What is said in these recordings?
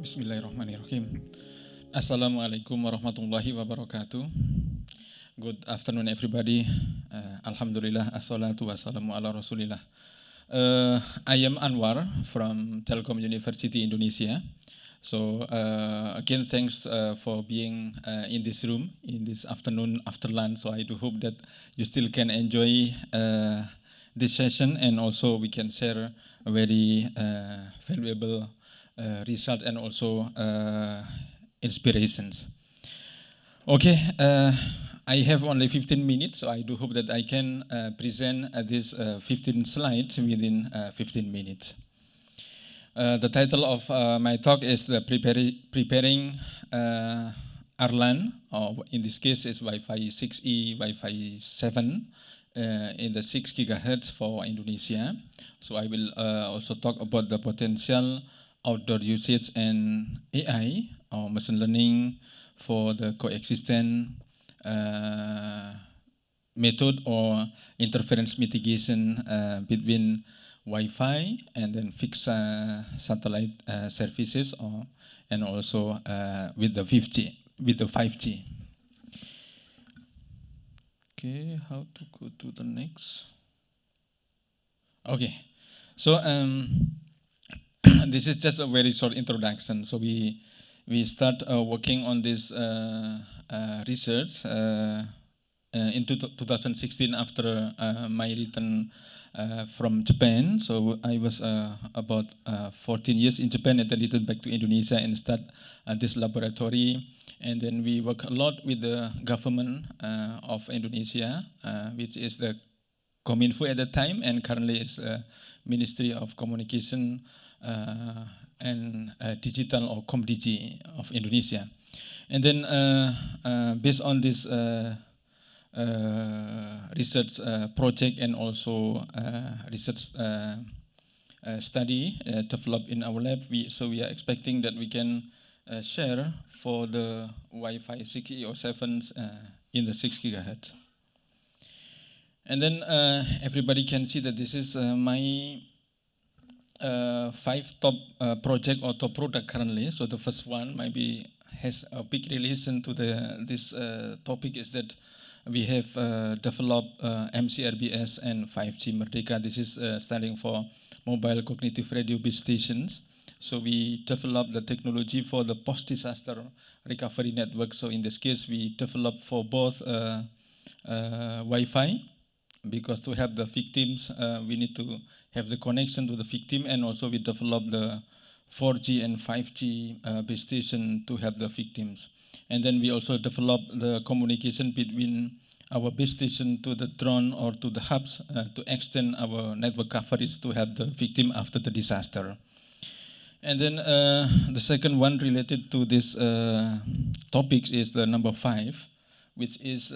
Bismillahirrahmanirrahim. Assalamualaikum warahmatullahi wabarakatuh. Good afternoon, everybody. Alhamdulillah, assalatu wassalamu ala rasulillah. I am Anwar from Telkom University, Indonesia. So again, thanks for being in this room in this afternoon after lunch. So I do hope that you still can enjoy this session, and also we can share a very valuable result and also inspirations. Okay, I have only 15 minutes, so I do hope that I can present this 15 slides within 15 minutes. The title of my talk is the preparing Arlan, or in this case is Wi-Fi 6E, Wi-Fi 7 in the 6 gigahertz for Indonesia. So I will also talk about the potential outdoor usage and AI or machine learning for the coexistent method or interference mitigation between Wi-Fi and then fixed satellite services, and also with the 5G. Okay, how to go to the next? Okay, so this is just a very short introduction. So we start working on this research in 2016 after my return from Japan. So I was about 14 years in Japan and then returned back to Indonesia and start this laboratory. And then we work a lot with the government of Indonesia, which is the Kominfo at the time, and currently is Ministry of Communication and Digital, or Komdigi of Indonesia. And then based on this research project and also research study developed in our lab, we are expecting that we can share for the Wi-Fi 6E or 7s in the 6 gigahertz. And then everybody can see that this is my 5 top project or top product currently. So the first one maybe has a big relation to this topic, is that we have developed MCRBS and 5G Merdeka. This is standing for Mobile Cognitive Radio Base Stations. So we developed the technology for the post-disaster recovery network. So in this case, we developed for both Wi-Fi, because to help the victims, we need to have the connection to the victim, and also we develop the 4G and 5G base station to help the victims. And then we also develop the communication between our base station to the drone or to the hubs to extend our network coverage to help the victim after the disaster. And then the second one related to this topics is the number 5, which is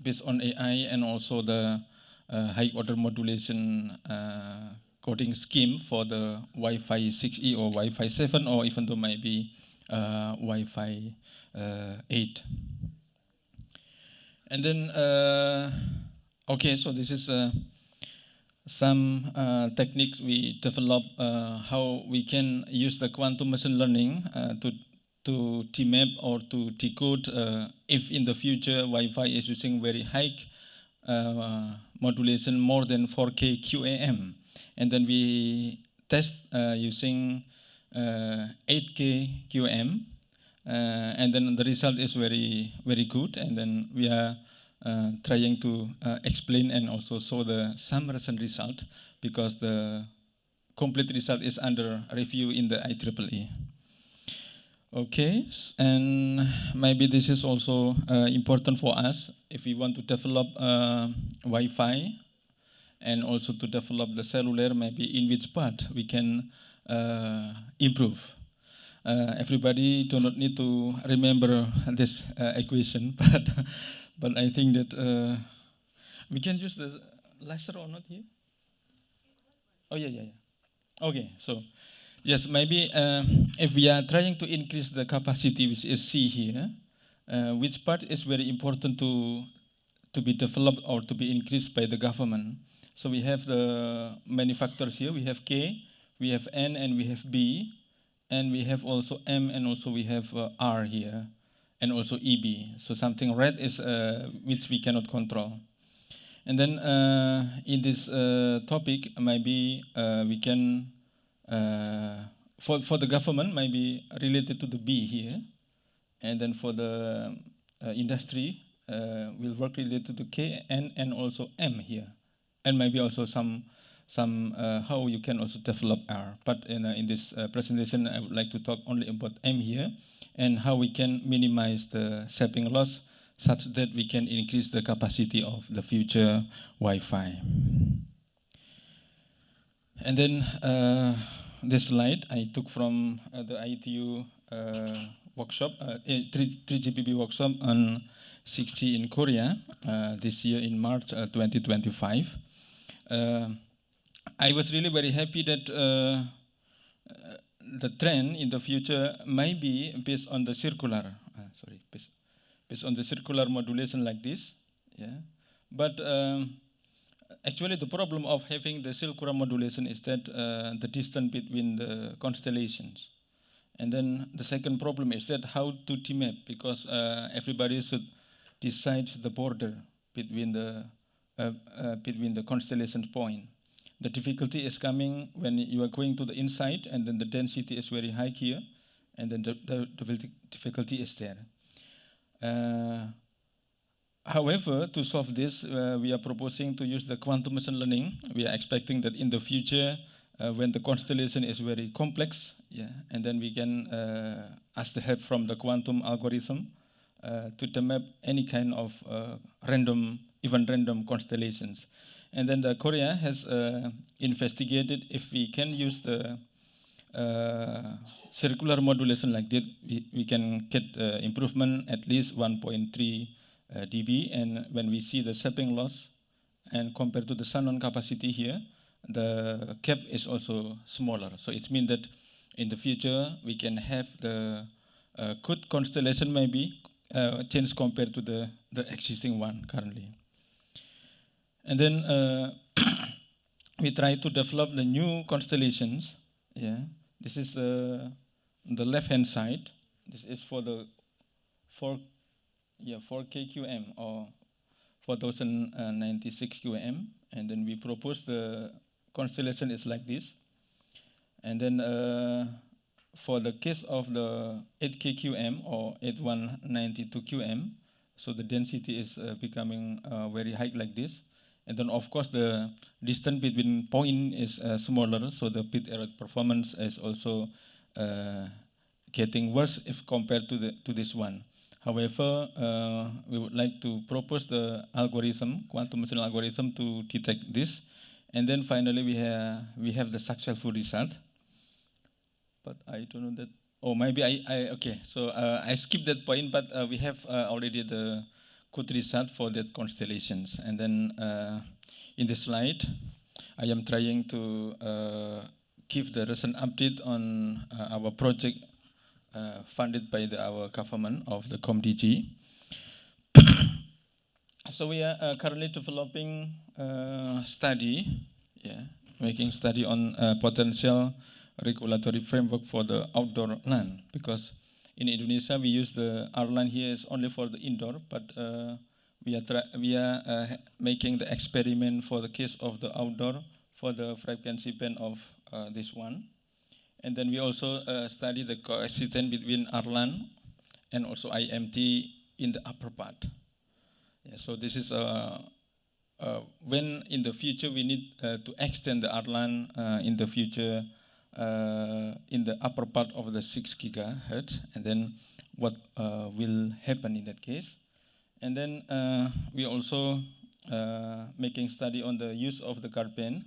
based on AI and also the high order modulation coding scheme for the Wi-Fi 6E or Wi-Fi 7, or even though maybe Wi-Fi 8. And then, okay, so this is some techniques we develop, how we can use the quantum machine learning to demap or to decode if in the future Wi-Fi is using very high modulation, more than 4K QAM. And then we test using 8K QAM, and then the result is very, very good. And then we are trying to explain and also show some recent result, because the complete result is under review in the IEEE. Okay, and maybe this is also important for us if we want to develop Wi-Fi and also to develop the cellular, maybe in which part we can improve. Everybody do not need to remember this equation, but I think that we can use the laser or not here? Oh, yeah. Okay, so yes, maybe if we are trying to increase the capacity, which is C here, which part is very important to be developed or to be increased by the government. So we have the many factors here. We have K, we have N, and we have B. and we have also M, and also we have R here, and also EB. So something red is which we cannot control. And then in this topic, maybe we can, for the government, maybe related to the B here, and then for the industry, we'll work related to the K, N, and also M here, and maybe also some how you can also develop R. But in this presentation, I would like to talk only about M here, and how we can minimize the sampling loss such that we can increase the capacity of the future Wi-Fi. And then this slide I took from the ITU workshop, 3GPP workshop on 6G in Korea this year in March 2025. I was really very happy that the trend in the future may be based on the circular, based on the circular modulation like this, yeah. But actually, the problem of having the circular modulation is that the distance between the constellations. And then the second problem is that how to demap, because everybody should decide the border between the constellation point. The difficulty is coming when you are going to the inside, and then the density is very high here, and then the difficulty is there. However, to solve this, we are proposing to use the quantum machine learning. We are expecting that in the future, when the constellation is very complex, yeah, and then we can ask the help from the quantum algorithm to demap any kind of even random constellations. And then the Korea has investigated if we can use the circular modulation like that, we can get improvement at least 1.3 dB. And when we see the sampling loss and compared to the Shannon capacity here, the gap is also smaller. So it means that in the future we can have the good constellation maybe change compared to the existing one currently. And then we try to develop the new constellations. Yeah, this is the left-hand side. This is for the 4K QM or 4096 QM, and then we propose the constellation is like this. And then for the case of the 8K QM or 8192 QM, so the density is becoming very high like this. And then of course the distance between point is smaller, so the bit error performance is also getting worse if compared to this one. However, we would like to propose the algorithm, quantum machine algorithm, to detect this. And then finally we have the successful result. But I don't know that. Oh, maybe okay. So I skipped that point, but we have already the good result for that constellations. And then in this slide, I am trying to give the recent update on our project funded by our government of the COMDG. So we are currently developing study, making study on potential regulatory framework for the outdoor LAN, because in Indonesia we use the R LAN here is only for the indoor, but we are making the experiment for the case of the outdoor for the frequency band of this one. And then we also study the coexistence between R LAN and also IMT in the upper part. Yeah, so this is when in the future we need to extend the R LAN in the future in the upper part of the 6 gigahertz, and then what will happen in that case. And then we also making study on the use of the guard band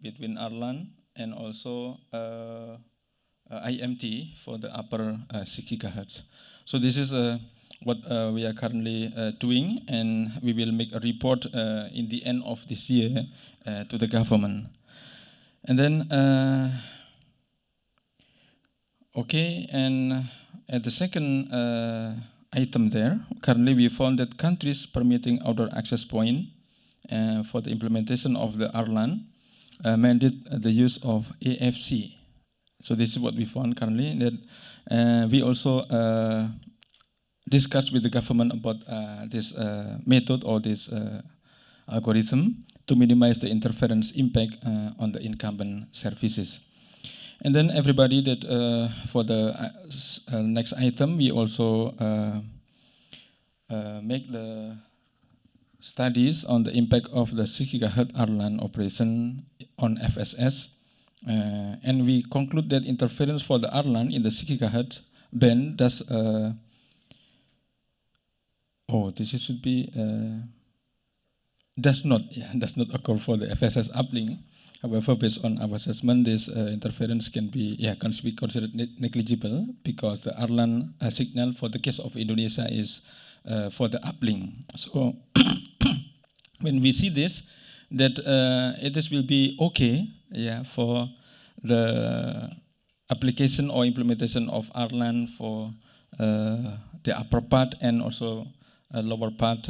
between R LAN and also IMT for the upper 6 gigahertz. So this is what we are currently doing, and we will make a report in the end of this year to the government. And then, okay, and at the second item there, currently we found that countries permitting outdoor access point for the implementation of the R LAN mandate the use of AFC, So this is what we found currently. That we also discussed with the government about this method or this algorithm to minimize the interference impact on the incumbent services. And then everybody that for the next item, we also make the studies on the impact of the 6 GHz RLAN operation on FSS. And we conclude that interference for the RLAN in the 6 GHz band does, should be, does not occur for the FSS uplink. However, based on our assessment, this interference can be considered negligible because the RLAN signal for the case of Indonesia is for the uplink. So when we see this, that it will be okay, for the application or implementation of RLAN for the upper part and also lower part.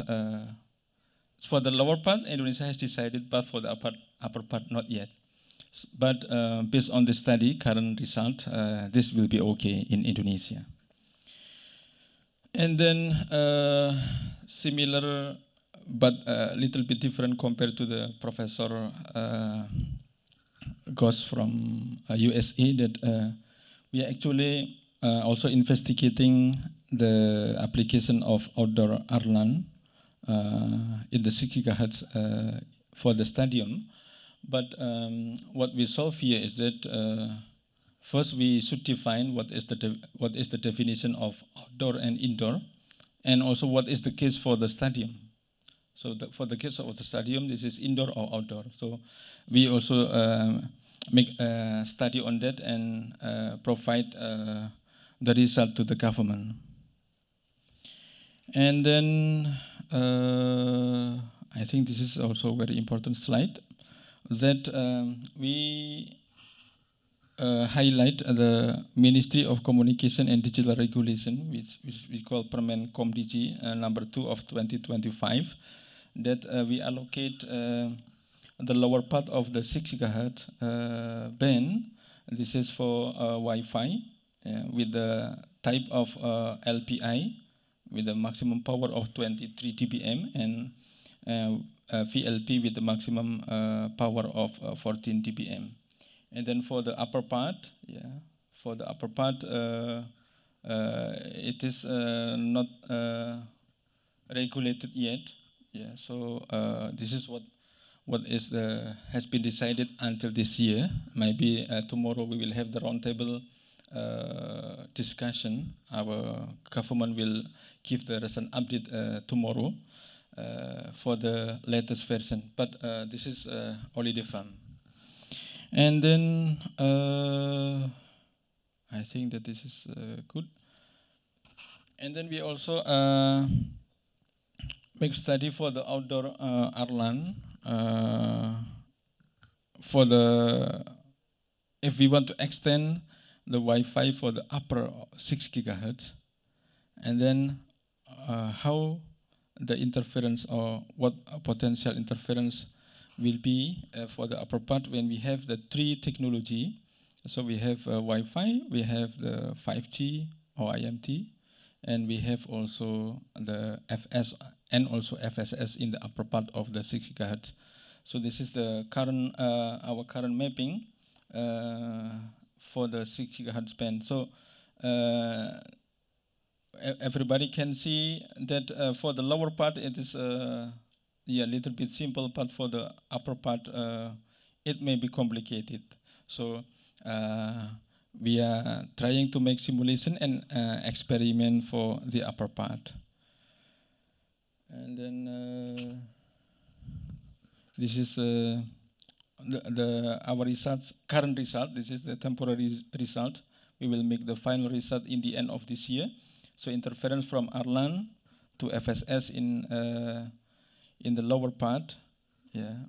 For the lower part, Indonesia has decided, but for the upper part, not yet. But based on the study, current result, this will be okay in Indonesia. And then similar, but a little bit different compared to the professor Goss from USA, that we are actually also investigating the application of outdoor RLAN in the 6 GHz for the stadium. But what we solve here is that first we should define what is the definition of outdoor and indoor, and also what is the case for the stadium. So for the case of the stadium, this is indoor or outdoor. So we also make a study on that and provide the result to the government. And then I think this is also a very important slide, that we highlight the Ministry of Communication and Digital Regulation, which we call Permen Komdigi number 2 of 2025, that we allocate the lower part of the 6 GHz band. This is for Wi-Fi with the type of LPI with the maximum power of 23 dBm and VLP with the maximum power of 14 dBm. And then for the upper part, it is not regulated yet. So this is what has been decided until this year. Maybe tomorrow we will have the roundtable discussion. Our government will give the recent update tomorrow for the latest version. But this is only the fund. And then I think that this is good. And then we also make study for the outdoor RLAN. If we want to extend the Wi-Fi for the upper 6 GHz, and then how the interference or what potential interference will be for the upper part when we have the 3 technology. So we have Wi-Fi, we have the 5G or IMT, and we have also the FS and also FSS in the upper part of the 6 GHz. So this is the current our current mapping for the 6 GHz band. So everybody can see that for the lower part it is a little bit simple, but for the upper part it may be complicated. So we are trying to make simulation and experiment for the upper part. And then this is our results, current result. This is the temporary result. We will make the final result in the end of this year. So interference from RLAN to FSS in the lower part,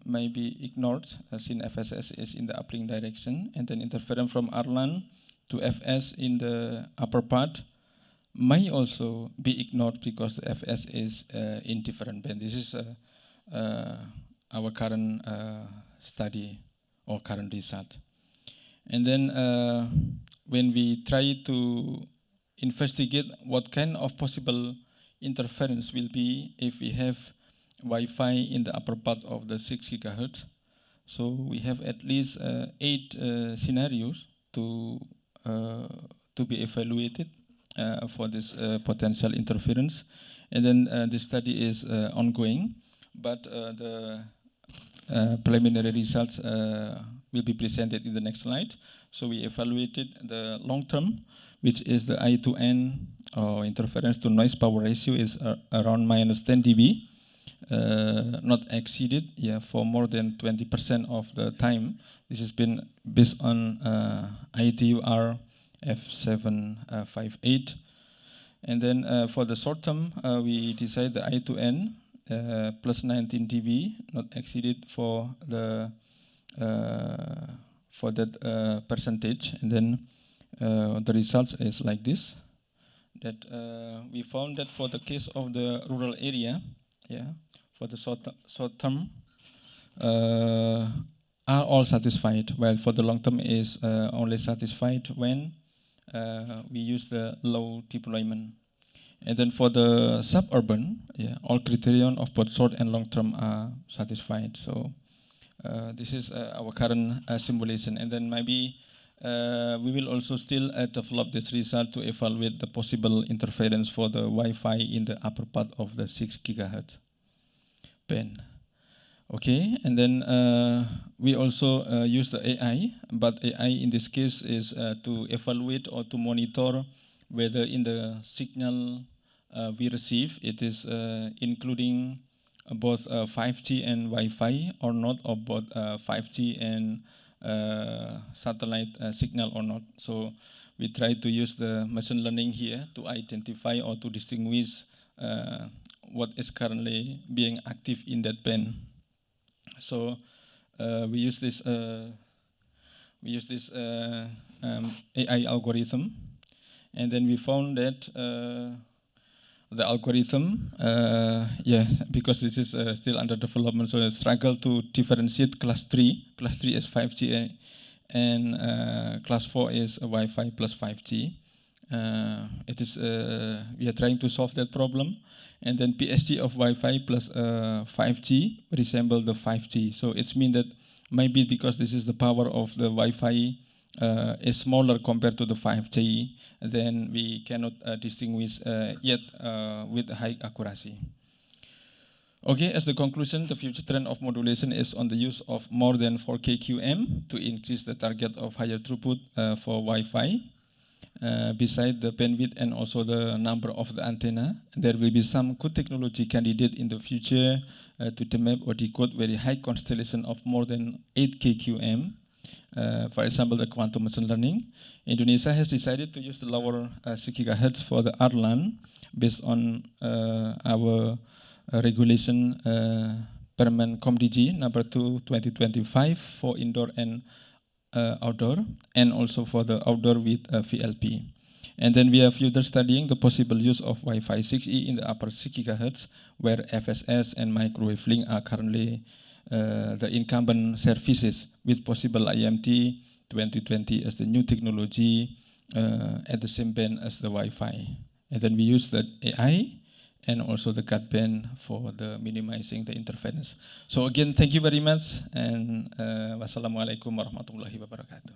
may be ignored since FSS is in the uplink direction, and then interference from RLAN to FS in the upper part may also be ignored because the FS is in different band. This is our current study or current result. And then when we try to investigate what kind of possible interference will be if we have Wi-Fi in the upper part of the 6 gigahertz. So we have at least 8 scenarios to be evaluated for this potential interference. And then the study is ongoing, but the preliminary results will be presented in the next slide. So we evaluated the long term, which is the I to N or interference to noise power ratio is around minus 10 dB, not exceeded for more than 20% of the time. This has been based on ITUR F758. And then for the short term, we decide the I to N plus 19 dB, not exceeded for the for that percentage. And then the results is like this. That we found that for the case of the rural area, for the short term, are all satisfied, while for the long term is only satisfied when we use the low deployment. And then for the suburban, all criterion of both short and long term are satisfied. So this is our current simulation. And then maybe we will also still develop this result to evaluate the possible interference for the Wi-Fi in the upper part of the 6 gigahertz band. Okay, and then we also use the AI, but AI in this case is to evaluate or to monitor whether in the signal we receive, it is including both 5G and Wi-Fi or not, or both 5G and satellite signal or not. So we try to use the machine learning here to identify or to distinguish what is currently being active in that band. So we use this AI algorithm, and then we found that the algorithm, because this is still under development, so I struggle to differentiate class 3. Class 3 is 5G and class 4 is Wi-Fi plus 5G. It is we are trying to solve that problem, and then PSG of Wi-Fi plus 5G resemble the 5G. So it's mean that maybe because this is the power of the Wi-Fi is smaller compared to the 5G, then we cannot distinguish yet with high accuracy. Okay, as the conclusion, the future trend of modulation is on the use of more than 4K QM to increase the target of higher throughput for Wi-Fi. Beside the bandwidth and also the number of the antenna, there will be some good technology candidate in the future to map or decode very high constellation of more than 8K QM. For example, the quantum machine learning. Indonesia has decided to use the lower 6 GHz for the RLAN based on our regulation Permen Komdigi number 2 2025 for indoor and outdoor, and also for the outdoor with VLP. And then we are further studying the possible use of Wi-Fi 6E in the upper 6 GHz, where FSS and microwave link are currently the incumbent services, with possible IMT 2020 as the new technology at the same band as the Wi-Fi. And then we use the AI and also the cut band for the minimizing the interference. So again, thank you very much, and wassalamualaikum warahmatullahi wabarakatuh.